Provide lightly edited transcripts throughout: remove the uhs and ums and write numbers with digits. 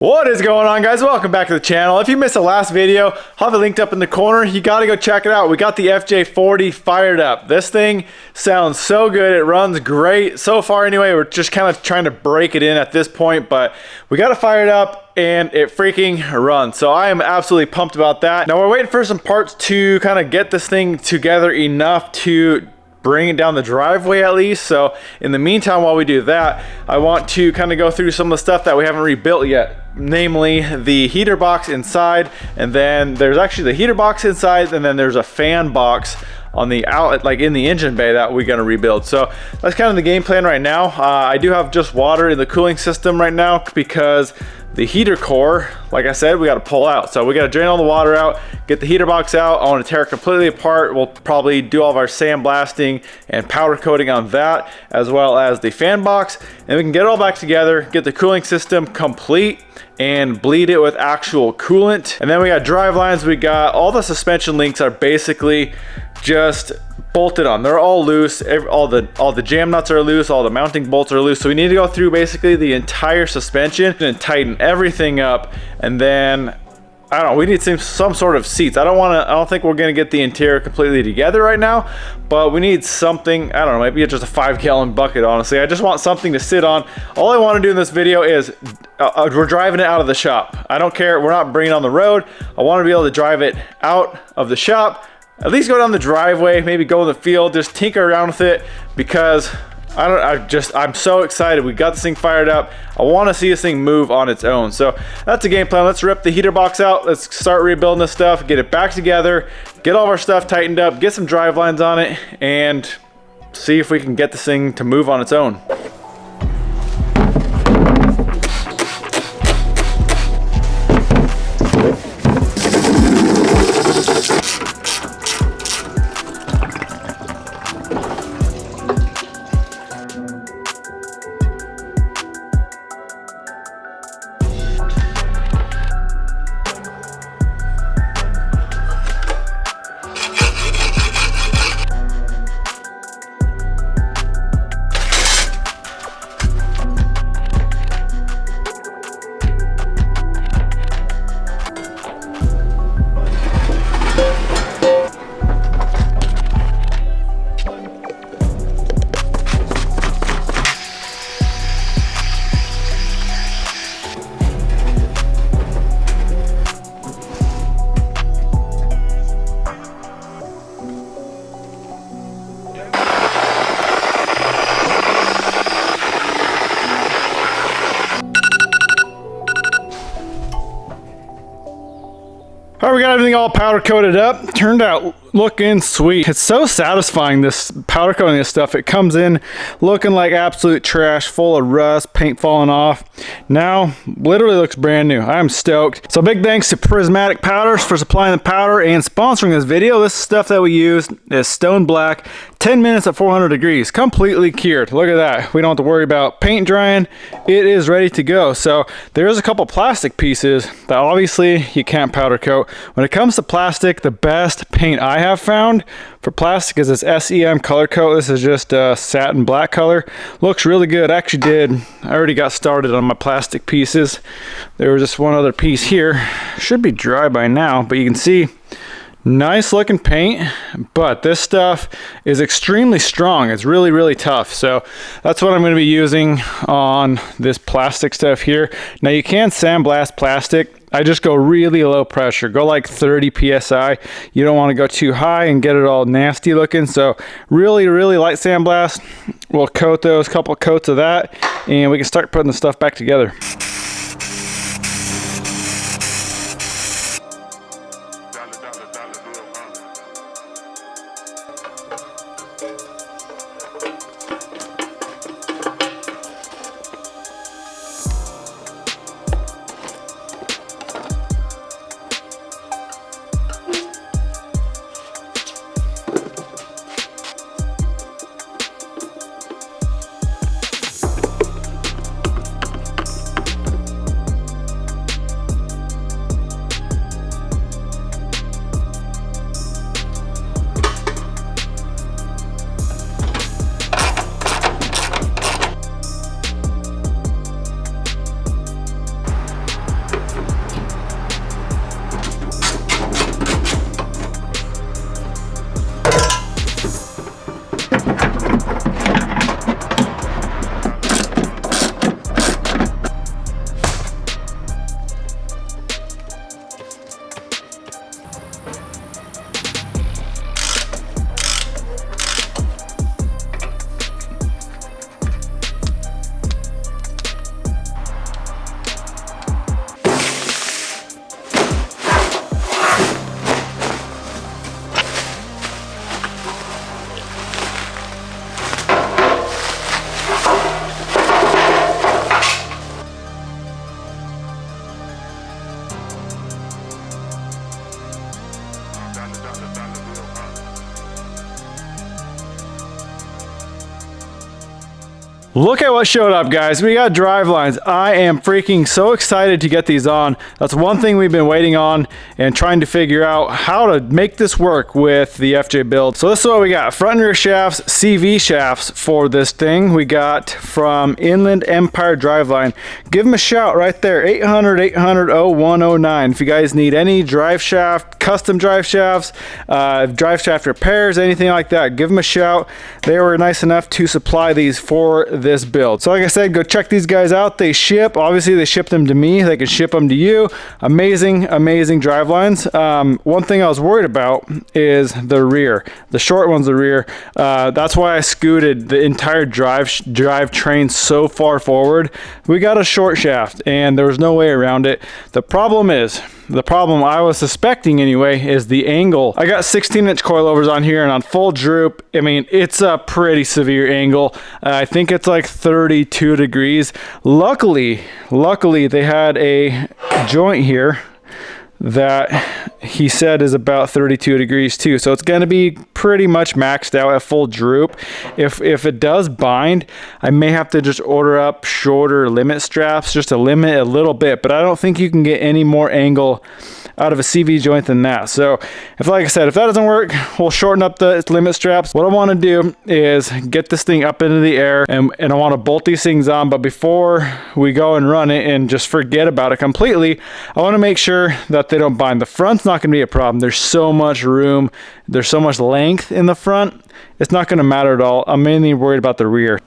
What is going on, guys? Welcome back to the channel. If you missed the last video, I'll have it linked up in the corner. You got to go check it out. We got the FJ40 fired up. This thing sounds so good. It runs great. So far anyway, we're just kind of trying to break it in at this point, but we got to fire it up and it freaking runs. So I am absolutely pumped about that. Now we're waiting for some parts to kind of get this thing together enough to bring it down the driveway at least. So in the meantime, while we do that, I want to kind of go through some of the stuff that we haven't rebuilt yet, namely the heater box inside, and then there's actually the heater box inside, and then there's a fan box on the outlet, like in the engine bay, that we're gonna rebuild. So that's kind of the game plan right now. I do have just water in the cooling system right now because the heater core, like I said, we got to pull out. So we got to drain all the water out, get the heater box out. I want to tear it completely apart. We'll probably do all of our sandblasting and powder coating on that, as well as the fan box, and we can get it all back together, get the cooling system complete, and bleed it with actual coolant. And then we got drive lines. We got all the suspension links are basically just bolted on. They're all loose. All the jam nuts are loose. All the mounting bolts are loose. So we need to go through basically the entire suspension and tighten everything up. And then I don't know, we need some sort of seats. I don't think we're gonna get the interior completely together right now, but we need something. I don't know, maybe it's just a 5-gallon bucket, honestly. I just want something to sit on. All I want to do in this video is we're driving it out of the shop. I don't care, we're not bringing it on the road. I want to be able to drive it out of the shop, at least go down the driveway, maybe go in the field, just tinker around with it, because I'm so excited. We got this thing fired up. I want to see this thing move on its own. So that's the game plan. Let's rip the heater box out. Let's start rebuilding this stuff, get it back together, get all of our stuff tightened up, get some drive lines on it, and see if we can get this thing to move on its own. All right, we got everything all powder coated up. Turned out looking sweet. It's so satisfying, this powder coating this stuff. It comes in looking like absolute trash, full of rust, paint falling off. Now, literally looks brand new. I'm stoked. So big thanks to Prismatic Powders for supplying the powder and sponsoring this video. This stuff that we used is Stone Black, 10 minutes at 400 degrees, completely cured. Look at that. We don't have to worry about paint drying. It is ready to go. So there's a couple plastic pieces that obviously you can't powder coat. When it comes to plastic, the best paint I have found for plastic is this SEM color coat. This is just a satin black color. Looks really good. I already got started on my plastic pieces. There was just one other piece here. Should be dry by now, but you can see nice looking paint, but this stuff is extremely strong. It's really, really tough. So that's what I'm going to be using on this plastic stuff here. Now you can sandblast plastic. I just go really low pressure, go like 30 psi. You don't want to go too high and get it all nasty looking. So really, really light sandblast. We'll coat those, couple coats of that, and we can start putting the stuff back together. Look at what showed up, guys. We got drive lines. I am freaking so excited to get these on. That's one thing we've been waiting on and trying to figure out how to make this work with the FJ build. So this is what we got. Front and rear shafts, CV shafts for this thing. We got from Inland Empire Driveline. Give them a shout right there. 800-800-0109. If you guys need any drive shaft, custom drive shafts, drive shaft repairs, anything like that, give them a shout. They were nice enough to supply these for this build. So like I said, go check these guys out. They ship. Obviously they ship them to me. They can ship them to you. Amazing drive lines. One thing I was worried about is the rear. The short one's the rear. That's why I scooted the entire drive train so far forward. We got a short shaft and there was no way around it. The problem I was suspecting anyway is the angle. I got 16-inch coilovers on here and on full droop, I mean, it's a pretty severe angle. I think it's like 32 degrees. Luckily they had a joint here that he said is about 32 degrees too, so it's going to be pretty much maxed out at full droop. If it does bind, I may have to just order up shorter limit straps just to limit a little bit, but I don't think you can get any more angle out of a CV joint than that. So like I said, if that doesn't work, we'll shorten up the limit straps. What I want to do is get this thing up into the air and I want to bolt these things on, but before we go and run it and just forget about it completely, I want to make sure that they don't bind. The front's not going to be a problem. There's so much room, there's so much length in the front, it's not going to matter at all. I'm mainly worried about the rear.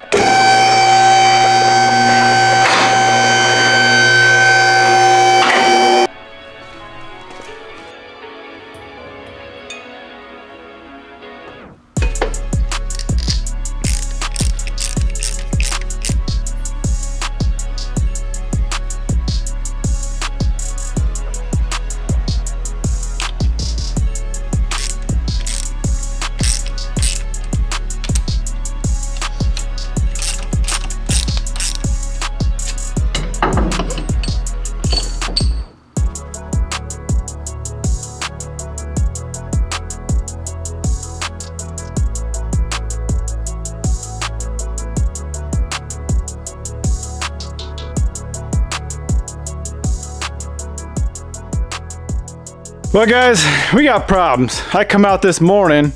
Well guys, we got problems. I come out this morning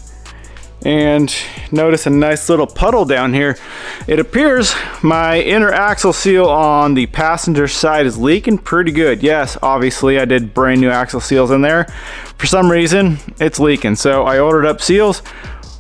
and notice a nice little puddle down here. It appears my inner axle seal on the passenger side is leaking pretty good. Yes, obviously I did brand new axle seals in there. For some reason, it's leaking. So I ordered up seals.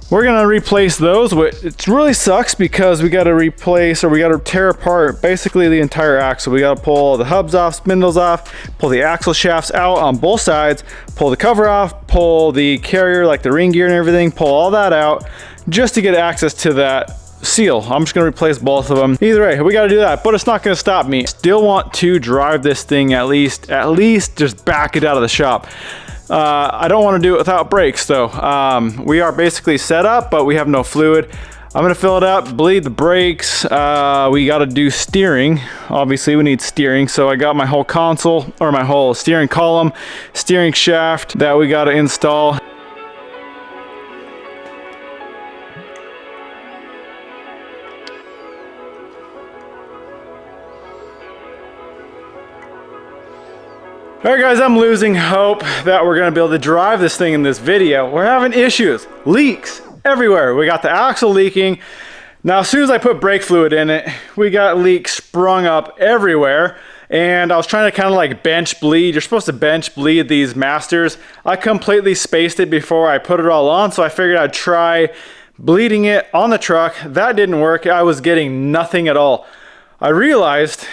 We're gonna replace those. It really sucks because we gotta replace, or we gotta tear apart basically the entire axle. We gotta pull the hubs off, spindles off, pull the axle shafts out on both sides, pull the cover off, pull the carrier, like the ring gear and everything, pull all that out just to get access to that seal. I'm just gonna replace both of them. Either way, we gotta do that, but it's not gonna stop me. Still want to drive this thing at least just back it out of the shop. I don't want to do it without brakes though. We are basically set up, but we have no fluid. I'm gonna fill it up, bleed the brakes. We got to do steering. Obviously we need steering, so I got my whole console, or my whole steering column, steering shaft that we got to install. All right guys, I'm losing hope that we're gonna be able to drive this thing in this video. We're having issues, leaks everywhere. We got the axle leaking. Now as soon as I put brake fluid in it, we got leaks sprung up everywhere. And I was trying to kind of like bench bleed. You're supposed to bench bleed these masters. I completely spaced it before I put it all on, so I figured I'd try bleeding it on the truck. That didn't work. I was getting nothing at all. I realized,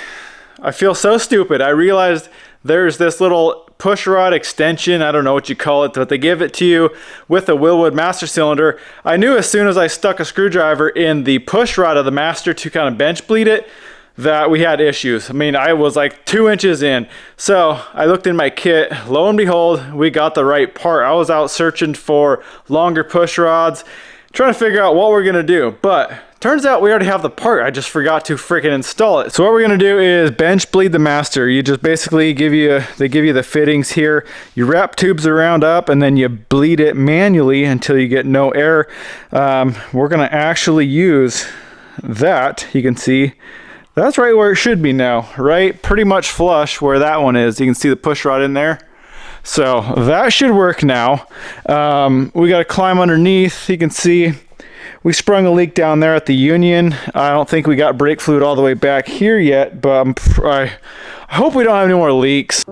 I feel so stupid. I realized there's this little push rod extension, I don't know what you call it, but they give it to you with a Willwood master cylinder. I knew as soon as I stuck a screwdriver in the push rod of the master to kind of bench bleed it, that we had issues. I mean, I was like 2 inches in. So I looked in my kit, lo and behold, we got the right part. I was out searching for longer push rods, trying to figure out what we're gonna do, but turns out we already have the part. I just forgot to freaking install it. So what we're gonna do is bench bleed the master. You just basically they give you the fittings here. You wrap tubes around up and then you bleed it manually until you get no air. We're gonna actually use that, you can see, that's right where it should be now, right? Pretty much flush where that one is. You can see the push rod in there. So that should work now. We got to climb underneath. You can see we sprung a leak down there at the union. I don't think we got brake fluid all the way back here yet, but I hope we don't have any more leaks.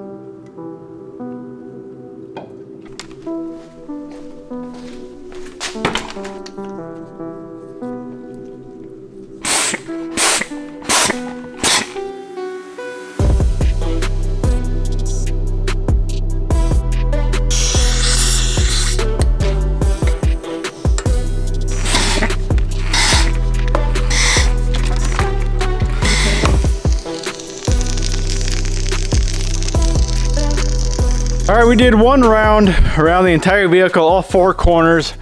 All right, we did one round around the entire vehicle, all four corners.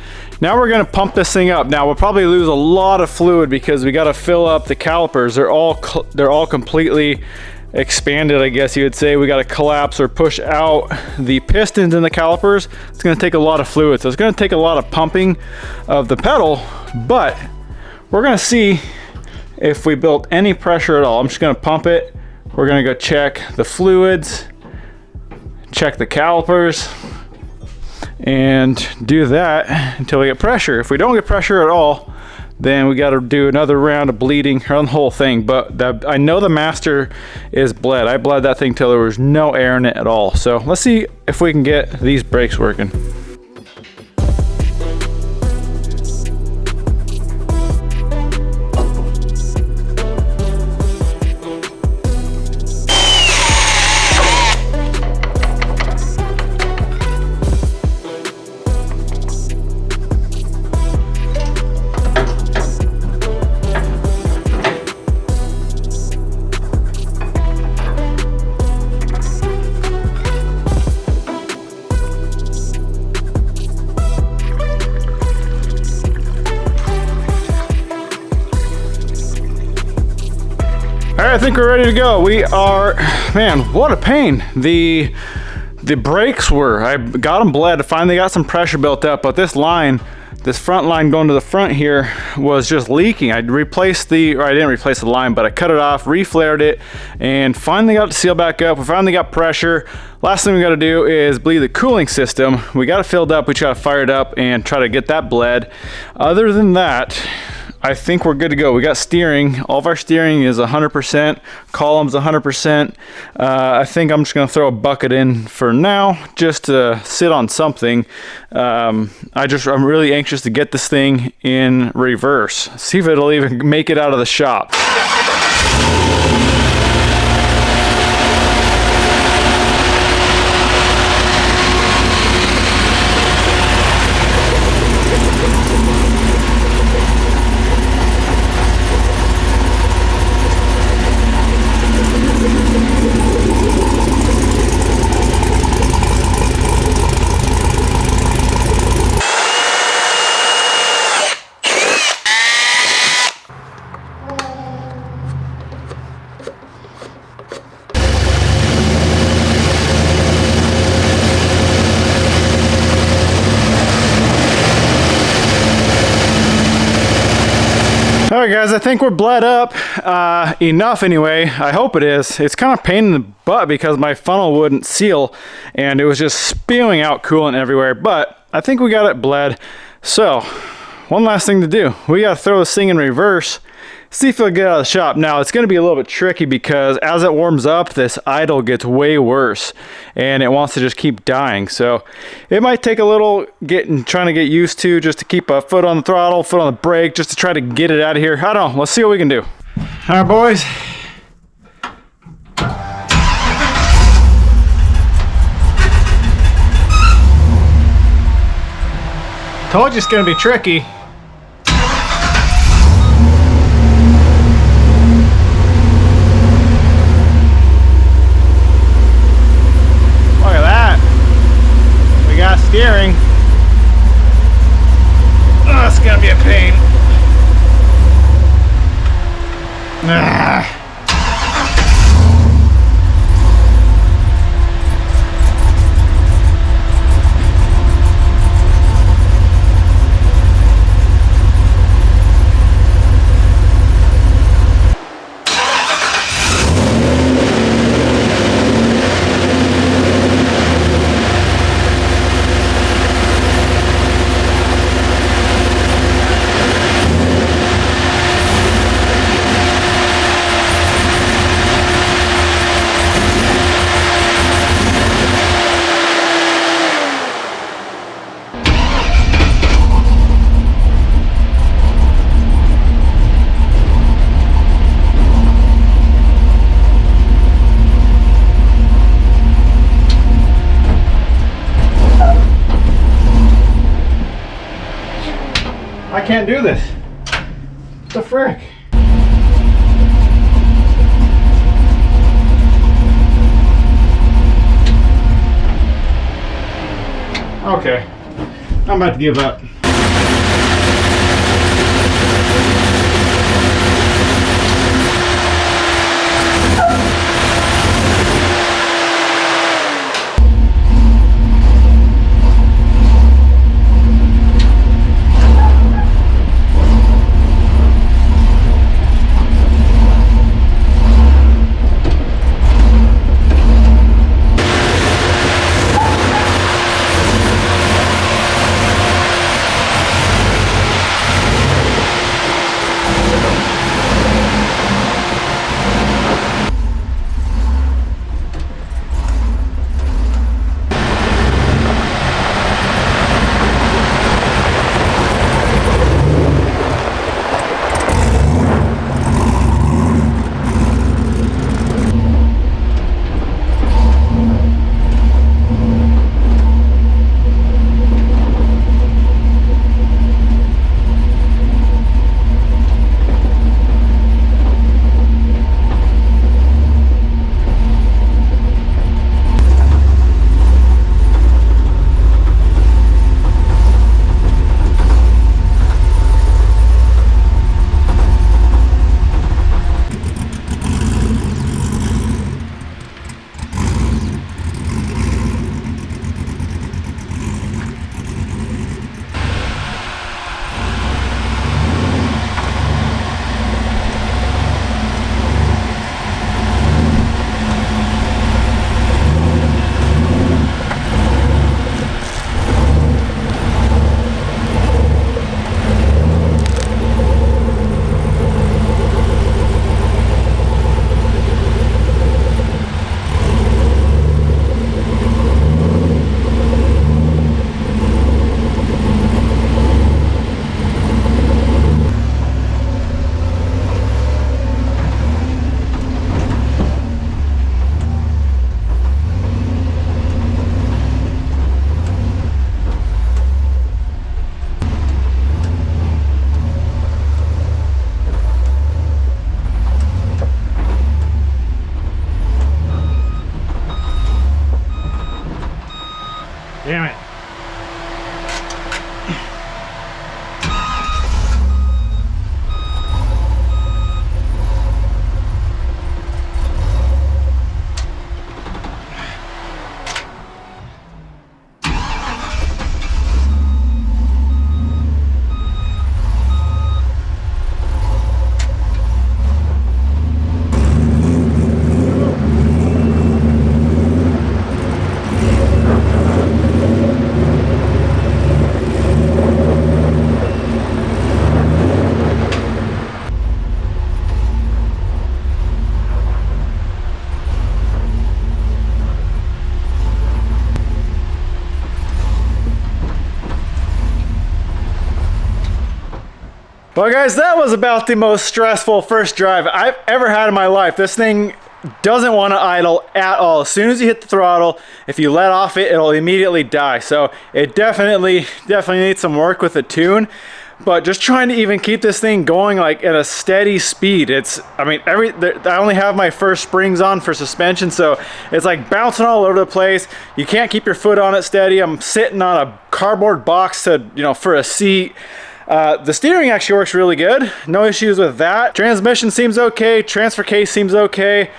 Now we're gonna pump this thing up. Now we'll probably lose a lot of fluid because we gotta fill up the calipers. They're all completely expanded, I guess you would say. We gotta collapse or push out the pistons in the calipers. It's gonna take a lot of fluid. So it's gonna take a lot of pumping of the pedal, but we're gonna see if we built any pressure at all. I'm just gonna pump it. We're gonna go check the fluids, check the calipers, and do that until we get pressure. If we don't get pressure at all, then we got to do another round of bleeding around the whole thing. But I know the master is bled. I bled that thing till there was no air in it at all. So let's see if we can get these brakes working. All right, I think we're ready to go. We are, man, what a pain. The brakes were, I got them bled, finally got some pressure built up, but this line, this front line going to the front here was just leaking. I didn't replace the line, but I cut it off, reflared it, and finally got it to seal back up. We finally got pressure. Last thing we got to do is bleed the cooling system. We got it filled up, we try to fire it up and try to get that bled. Other than that, I think we're good to go. We got steering. All of our steering is 100%. Columns 100%. I think I'm just going to throw a bucket in for now, just to sit on something. I'm really anxious to get this thing in reverse. See if it'll even make it out of the shop. All right, guys, I think we're bled up enough anyway. I hope it is. It's kind of pain in the butt because my funnel wouldn't seal and it was just spewing out coolant everywhere, but I think we got it bled. So one last thing to do. We got to throw this thing in reverse, see if it'll get out of the shop. Now, it's going to be a little bit tricky because as it warms up, this idle gets way worse and it wants to just keep dying. So it might take a little trying to get used to, just to keep a foot on the throttle, foot on the brake, just to try to get it out of here. I don't know. Let's see what we can do. All right, boys. Told you it's going to be tricky. Steering. Oh, it's gonna be a pain. can't do this. What the frick? Okay, I'm about to give up. Damn it. Well guys, that was about the most stressful first drive I've ever had in my life. This thing doesn't want to idle at all. As soon as you hit the throttle, if you let off it, it'll immediately die. So it definitely needs some work with the tune. But just trying to even keep this thing going like at a steady speed. I mean, I only have my first springs on for suspension, so it's like bouncing all over the place. You can't keep your foot on it steady. I'm sitting on a cardboard box for a seat. The steering actually works really good. No issues with that. Transmission seems okay. Transfer case seems okay.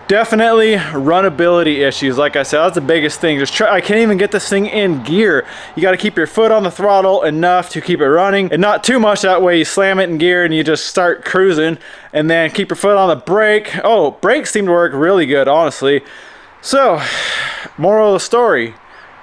Definitely runnability issues. Like I said, that's the biggest thing. I can't even get this thing in gear. You got to keep your foot on the throttle enough to keep it running, and not too much. That way you slam it in gear and you just start cruising, and then keep your foot on the brake. Oh, brakes seem to work really good, honestly. So, moral of the story,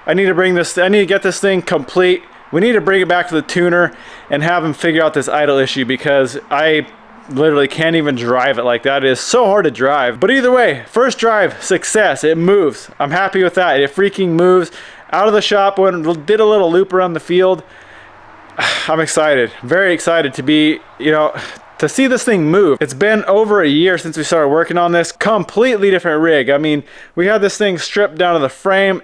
I need to get this thing complete. We need to bring it back to the tuner and have him figure out this idle issue, because I literally can't even drive it like that. It is so hard to drive. But either way, first drive, success. It moves. I'm happy with that. It freaking moves. Out of the shop, did a little loop around the field. I'm excited. Very excited to be, to see this thing move. It's been over a year since we started working on this. Completely different rig. I mean, we had this thing stripped down to the frame.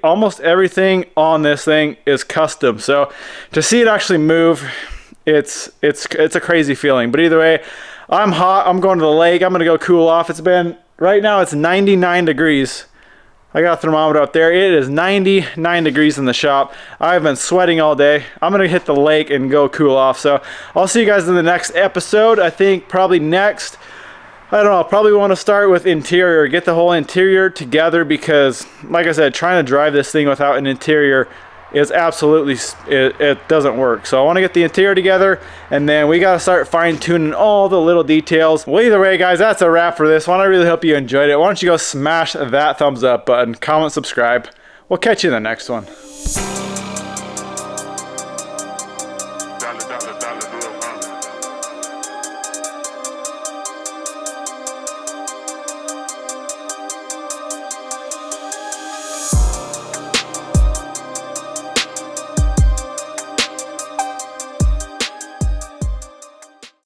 Almost everything on this thing is custom. So to see it actually move it's a crazy feeling. But either way, I'm hot. I'm going to the lake. I'm gonna go cool off. Right now it's 99 degrees. I got a thermometer up there. It is 99 degrees in the shop. I've been sweating all day. I'm gonna hit the lake and go cool off. So I'll see you guys in the next episode. I think probably next, I don't know, I'll probably want to start with interior, get the whole interior together, because like I said, trying to drive this thing without an interior is absolutely, it doesn't work. So I want to get the interior together, and then we got to start fine-tuning all the little details. Well, either way, guys, that's a wrap for this one. I really hope you enjoyed it. Why don't you go smash that thumbs up button, comment, subscribe. We'll catch you in the next one.